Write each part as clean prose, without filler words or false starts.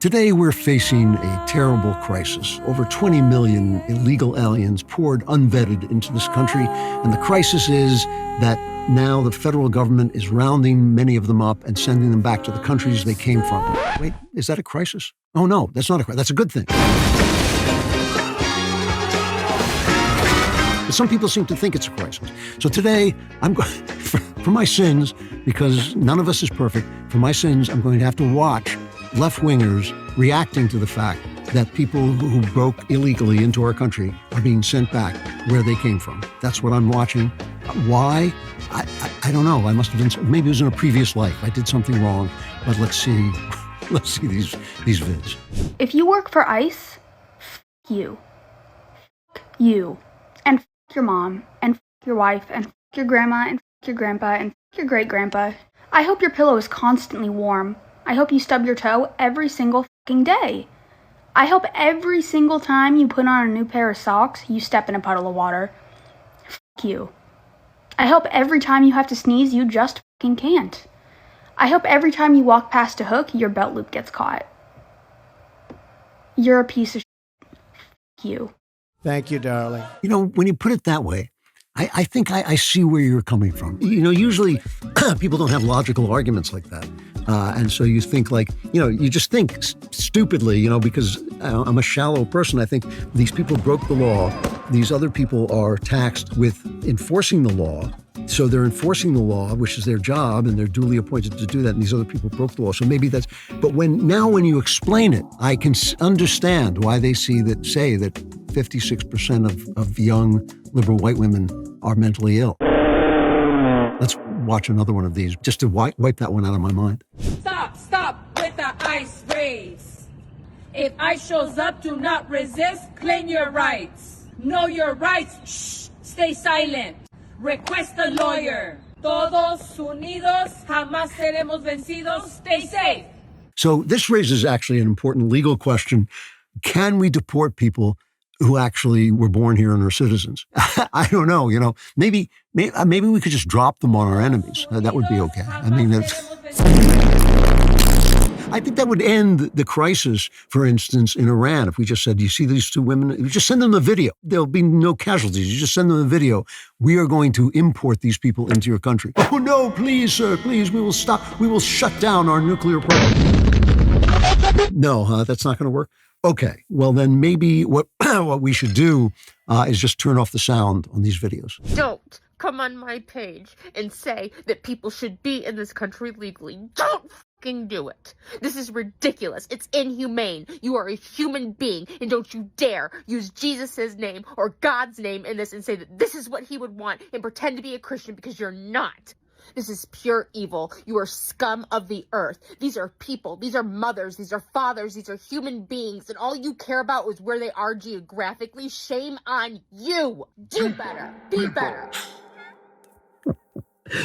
Today, we're facing a terrible crisis. Over 20 million illegal aliens poured unvetted into this country. And the crisis is that now the federal government is rounding many of them up and sending them back to the countries they came from. Wait, is that a crisis? Oh, no, that's not a crisis. That's a good thing. But some people seem to think it's a crisis. So today, I'm going, for my sins, because none of us is perfect, for my sins, I'm going to have to watch left-wingers reacting to the fact that people who broke illegally into our country are being sent back where they came from. That's what I'm watching. Why? I don't know. I must have been, maybe it was in a previous life. I did something wrong, but let's see these vids. If you work for ICE, you. You. And your mom, and your wife, and your grandma, and your grandpa, and your great-grandpa. I hope your pillow is constantly warm. I hope you stub your toe every single fucking day. I hope every single time you put on a new pair of socks, you step in a puddle of water. Fuck you. I hope every time you have to sneeze, you just fucking can't. I hope every time you walk past a hook, your belt loop gets caught. You're a piece of shit. Fuck you. Thank you, darling. You know, when you put it that way, I think I see where you're coming from. You know, usually people don't have logical arguments like that. And so you think like, you know, you just think stupidly, you know, because I'm a shallow person. I think these people broke the law. These other people are taxed with enforcing the law. So they're enforcing the law, which is their job, and they're duly appointed to do that. And these other people broke the law. So maybe that's, but when you explain it, I can understand why they say that 56% of young liberal white women are mentally ill. Let's watch another one of these just to wipe that one out of my mind. Stop with the ICE raids. If ICE shows up, do not resist. Claim your rights. Know your rights. Shh. Stay silent. Request a lawyer. Todos unidos, jamás seremos vencidos. Stay safe. So this raises actually an important legal question. Can we deport people who actually were born here and are citizens? I don't know, you know, maybe we could just drop them on our enemies. That would be okay. I mean, I think that would end the crisis, for instance, in Iran. If we just said, you see these two women, you just send them a video. There'll be no casualties. You just send them a video. We are going to import these people into your country. Oh no, please, sir, please, we will stop. We will shut down our nuclear program. No, that's not going to work. Okay, well then maybe what we should do is just turn off the sound on these videos. Don't come on my page and say that people should be in this country legally. Don't fucking do it. This is ridiculous. It's inhumane. You are a human being, and don't you dare use Jesus' name or God's name in this and say that this is what he would want and pretend to be a Christian, because you're not. This is pure evil. You are scum of the earth. These are people. These are mothers. These are fathers. These are human beings. And all you care about is where they are geographically. Shame on you. Do better. Be better.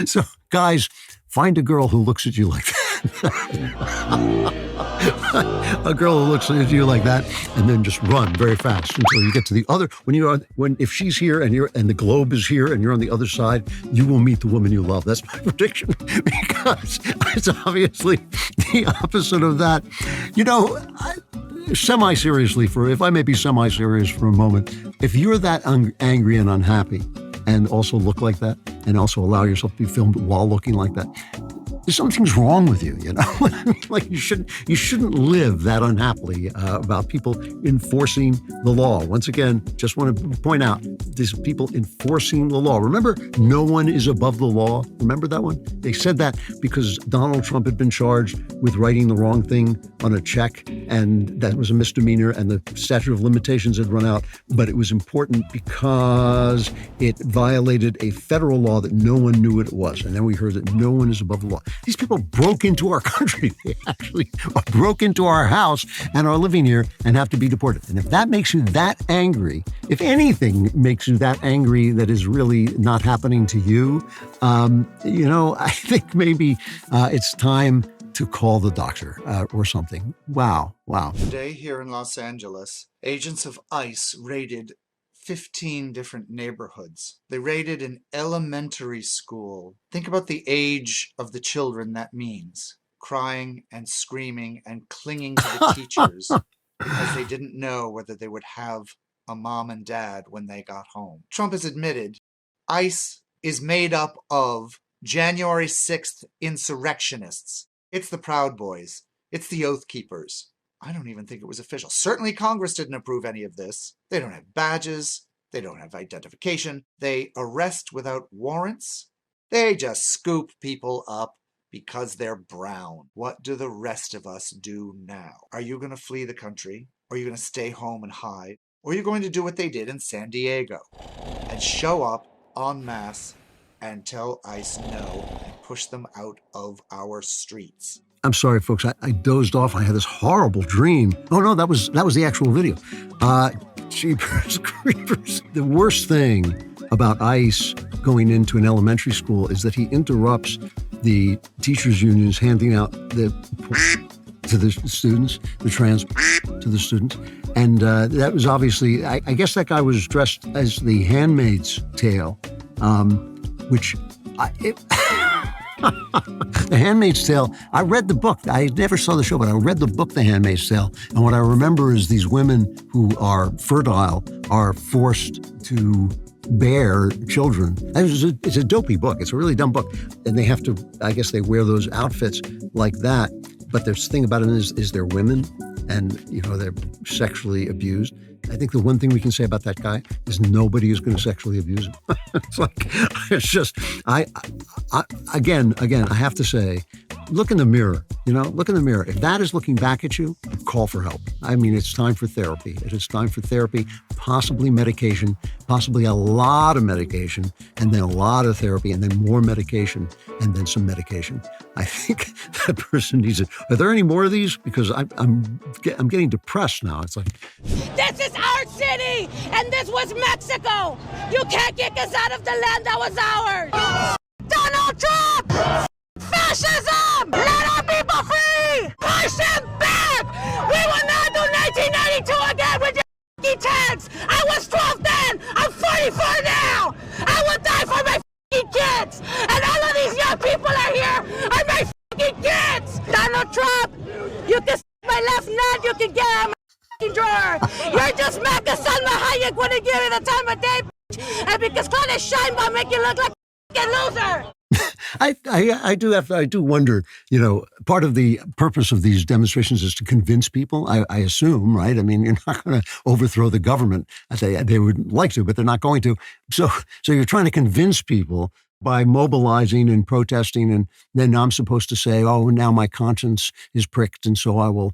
So, guys, find a girl who looks at you like that. A girl who looks at you like that, and then just run very fast until you get to the other. If she's here and the globe is here and you're on the other side, you will meet the woman you love. That's my prediction, because it's obviously the opposite of that. You know, semi-seriously, if I may be semi-serious for a moment, if you're that angry and unhappy, and also look like that, and also allow yourself to be filmed while looking like that, something's wrong with you, you know? Like you shouldn't live that unhappily about people enforcing the law. Once again, just want to point out, these people enforcing the law. Remember, no one is above the law. Remember that one? They said that because Donald Trump had been charged with writing the wrong thing on a check, and that was a misdemeanor, and the statute of limitations had run out. But it was important because it violated a federal law that no one knew what it was. And then we heard that no one is above the law. These people broke into our country. They actually broke into our house and are living here and have to be deported. And if that makes you that angry, if anything makes you that angry that is really not happening to you, you know, I think maybe it's time to call the doctor or something. Wow. Today here in Los Angeles, agents of ICE raided 15 different neighborhoods. They raided an elementary school. Think about the age of the children that means. crying and screaming and clinging to the teachers because they didn't know whether they would have a mom and dad when they got home. Trump has admitted ICE is made up of January 6th insurrectionists. It's the Proud Boys. It's the Oath Keepers. I don't even think it was official. Certainly Congress didn't approve any of this. They don't have badges. They don't have identification. They arrest without warrants. They just scoop people up because they're brown. What do the rest of us do now? Are you going to flee the country? Or are you going to stay home and hide? Or are you going to do what they did in San Diego and show up en masse and tell ICE no and push them out of our streets? I'm sorry, folks. I dozed off. I had this horrible dream. Oh no, that was the actual video. Jeepers creepers. The worst thing about ICE going into an elementary school is that he interrupts the teachers' unions handing out the to the students, the trans to the students. And that was obviously, I guess that guy was dressed as the Handmaid's Tale, which The Handmaid's Tale, I read the book. I never saw the show, but I read the book, The Handmaid's Tale. And what I remember is these women who are fertile are forced to bear children. It's a dopey book. It's a really dumb book. And they have to, I guess they wear those outfits like that. But the thing about it is they're women and, they're sexually abused. I think the one thing we can say about that guy is nobody is going to sexually abuse him. It's just, again, I have to say, look in the mirror, look in the mirror. If that is looking back at you, call for help. I mean, it's time for therapy. It is time for therapy, possibly medication, possibly a lot of medication, and then a lot of therapy, and then more medication, and then some medication. I think that person needs it. Are there any more of these? Because I'm getting depressed now. It's like, this is our city, and this was Mexico. You can't kick us out of the land that was ours. Donald Trump! Fascism! Let our people free! Push them back! We will not do 1992 again with your tanks! I was 12 then! I'm 44 now! I will die for my kids! And all of these young people are here are my kids! Donald Trump! You can my left nut, you can get out of my drawer! You're just Mac Salma Hayek when they give you the time of day, and because Claudia Sheinbaum make you look like a loser! I do wonder, part of the purpose of these demonstrations is to convince people, I assume, right? I mean, you're not going to overthrow the government. They would like to, but they're not going to. So you're trying to convince people by mobilizing and protesting, and then I'm supposed to say, oh, now my conscience is pricked, and so I will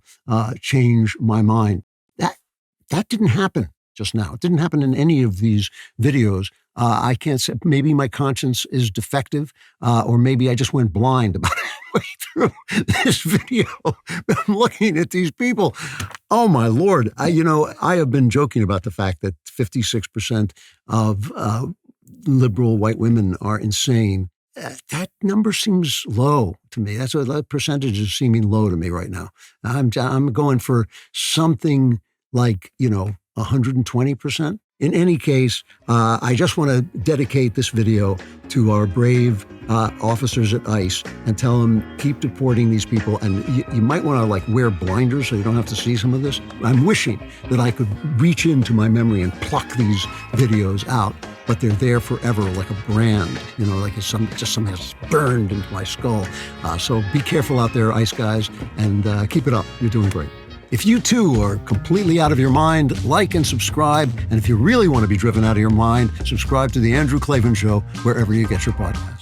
change my mind. That didn't happen just now. It didn't happen in any of these videos. I can't say, maybe my conscience is defective, or maybe I just went blind about halfway through this video. I'm looking at these people. Oh, my Lord. I have been joking about the fact that 56% of liberal white women are insane. That number seems low to me. That percentage is seeming low to me right now. I'm going for something like, 120%. In any case, I just want to dedicate this video to our brave officers at ICE and tell them, keep deporting these people. And you might want to wear blinders so you don't have to see some of this. I'm wishing that I could reach into my memory and pluck these videos out, but they're there forever like a brand, like something that's burned into my skull. So be careful out there, ICE guys, and keep it up. You're doing great. If you too are completely out of your mind, like and subscribe. And if you really want to be driven out of your mind, subscribe to The Andrew Klavan Show wherever you get your podcasts.